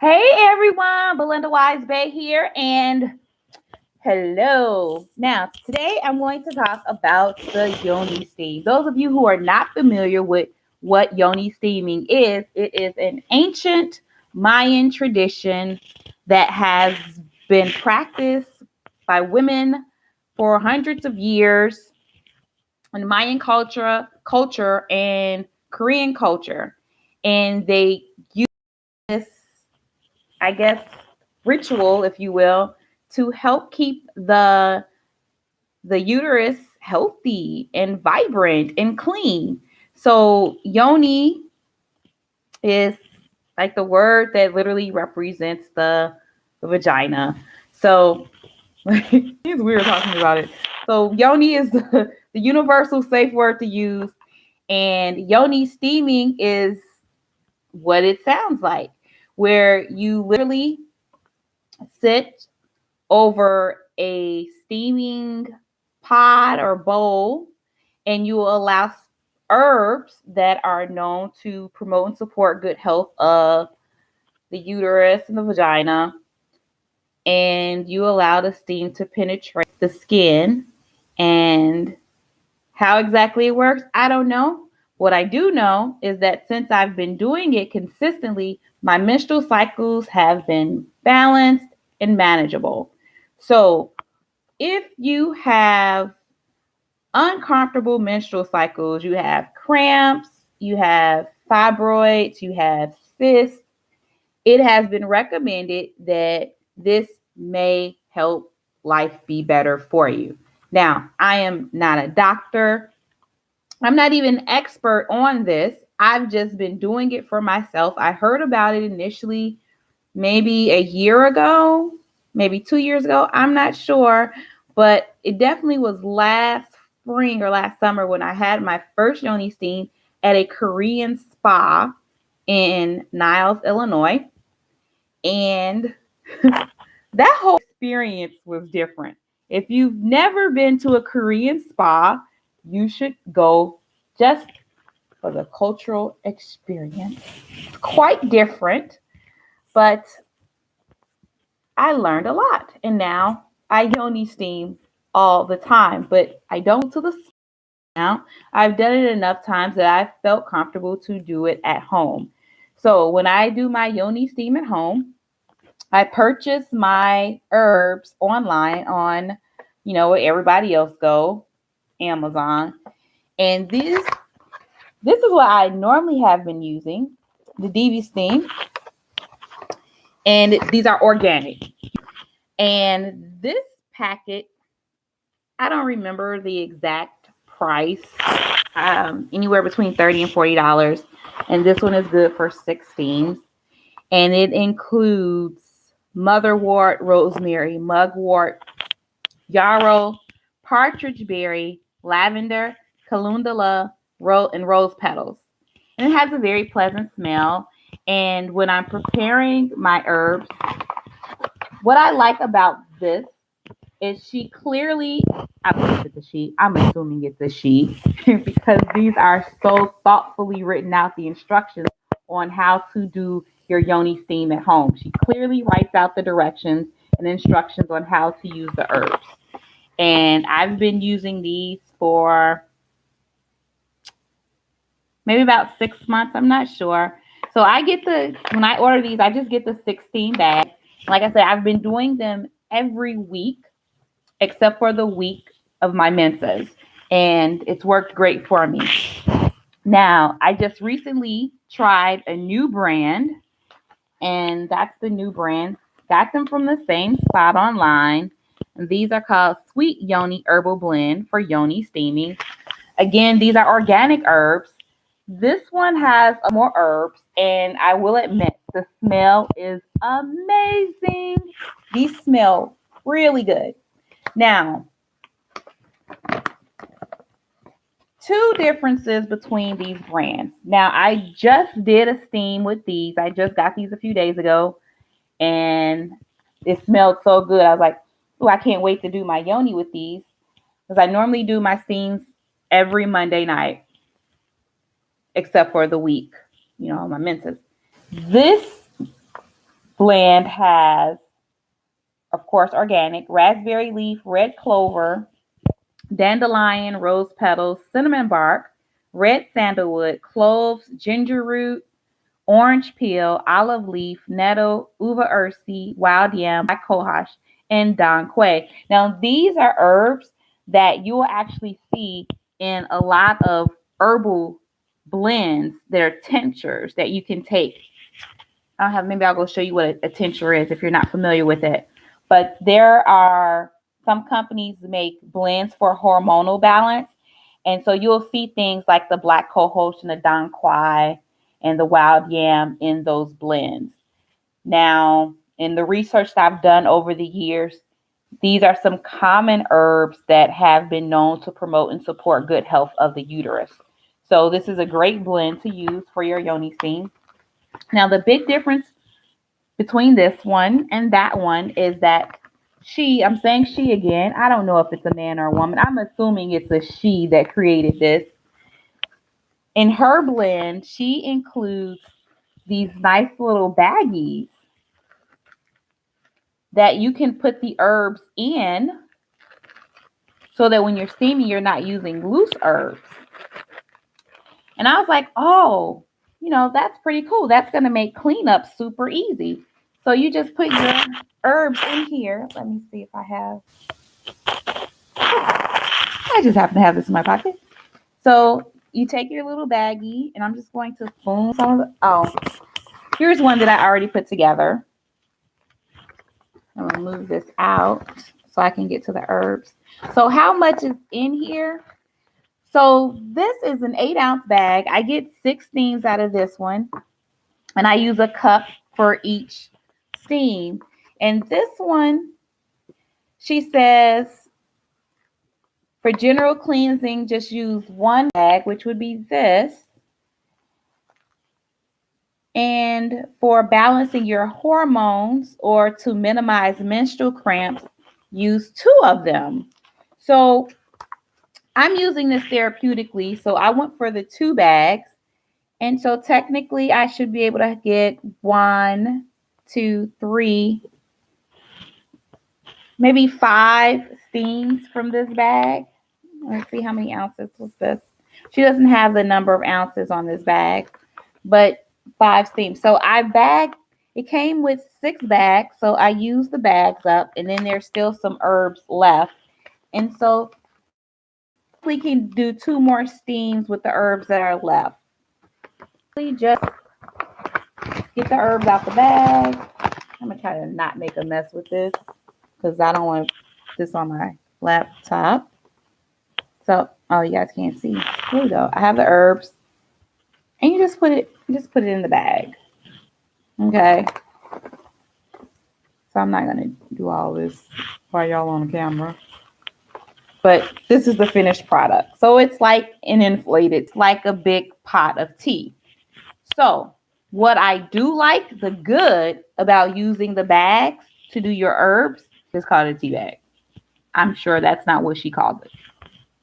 Hey everyone, Belinda Wise Bay here, and hello. Now, today I'm going to talk about the Yoni steam. Those of you who are not familiar with what Yoni steaming is, it is an ancient Mayan tradition that has been practiced by women for hundreds of years in Mayan culture and Korean culture. And they use this, I guess, ritual, if you will, to help keep the uterus healthy and vibrant and clean. So yoni is like the word that literally represents the vagina. So it's weird talking about it. So yoni is the universal safe word to use, and yoni steaming is what it sounds like, where you literally sit over a steaming pot or bowl, and you will allow herbs that are known to promote and support good health of the uterus and the vagina, and you allow the steam to penetrate the skin. And how exactly it works, I don't know. What I do know is that since I've been doing it consistently, my menstrual cycles have been balanced and manageable. So if you have uncomfortable menstrual cycles, you have cramps, you have fibroids, you have cysts, it has been recommended that this may help life be better for you. Now, I am not a doctor. I'm not even an expert on this. I've just been doing it for myself. I heard about it initially maybe a year ago, maybe 2 years ago. I'm not sure, but it definitely was last spring or last summer when I had my first Yoni steam at a Korean spa in Niles, Illinois. And that whole experience was different. If you've never been to a Korean spa, you should go just for the cultural experience. It's quite different, but I learned a lot. And now I yoni steam all the time, but I don't to the now. I've done it enough times that I felt comfortable to do it at home. So when I do my yoni steam at home, I purchase my herbs online on, where everybody else go, Amazon. And this is what I normally have been using, the DV steam, and these are organic. And this packet, I don't remember the exact price, anywhere between $30 and $40. And this one is good for 6 steams. And it includes motherwort, rosemary, mugwort, yarrow, partridge berry, lavender, calendula, and rose petals. And it has a very pleasant smell. And when I'm preparing my herbs, what I like about this is she clearly, I believe it's a she, I'm assuming it's a she, because these are so thoughtfully written out, the instructions on how to do your yoni steam at home. She clearly writes out the directions and instructions on how to use the herbs. And I've been using these for maybe about 6 months, I'm not sure. So when I order these, I just get the 16 bag. Like I said, I've been doing them every week except for the week of my menses. And it's worked great for me. Now, I just recently tried a new brand, and that's the new brand. Got them from the same spot online. And these are called Sweet Yoni Herbal Blend for Yoni Steaming. Again, these are organic herbs. This one has more herbs, and I will admit the smell is amazing. These smell really good. Now, two differences between these brands. Now, I just did a steam with these. I just got these a few days ago, and it smelled so good. I was like, oh, I can't wait to do my yoni with these, because I normally do my steams every Monday night, except for the week, my menses. This blend has, of course, organic, raspberry leaf, red clover, dandelion, rose petals, cinnamon bark, red sandalwood, cloves, ginger root, orange peel, olive leaf, nettle, uva ursi, wild yam, black cohosh, and don quay. Now, these are herbs that you will actually see in a lot of herbal blends that are tinctures that you can take. Maybe I'll go show you what a tincture is if you're not familiar with it. But there are some companies make blends for hormonal balance. And so you'll see things like the black cohosh and the don quai and the wild yam in those blends. Now, in the research that I've done over the years, these are some common herbs that have been known to promote and support good health of the uterus. So this is a great blend to use for your yoni steam. Now, the big difference between this one and that one is that I'm saying she again. I don't know if it's a man or a woman. I'm assuming it's a she that created this. In her blend, she includes these nice little baggies that you can put the herbs in so that when you're steaming, you're not using loose herbs. And I was like, oh, that's pretty cool. That's going to make cleanup super easy. So you just put your herbs in here. Let me see if I just happen to have this in my pocket. So you take your little baggie, and I'm just going to spoon some of the, here's one that I already put together. I'm going to move this out so I can get to the herbs. So how much is in here? So this is an 8-ounce bag. I get 6 steams out of this one, and I use a cup for each steam. And this one, she says, for general cleansing, just use 1 bag, which would be this. And for balancing your hormones or to minimize menstrual cramps, use 2 of them. So I'm using this therapeutically, so I went for the 2 bags. And so technically I should be able to get 1, 2, 3, maybe 5 steams from this bag. Let's see how many ounces was this. She doesn't have the number of ounces on this bag, but 5 steams. So it came with 6 bags, so I used the bags up, and then there's still some herbs left. And so we can do 2 more steams with the herbs that are left. We just get the herbs out the bag. I'm going to try to not make a mess with this because I don't want this on my laptop. So, you guys can't see. Here we go. I have the herbs. And you just put it in the bag. Okay. So I'm not going to do all this while y'all on the camera. But this is the finished product. So it's like it's like a big pot of tea. So what I do like, the good about using the bags to do your herbs, is called a tea bag. I'm sure that's not what she called it.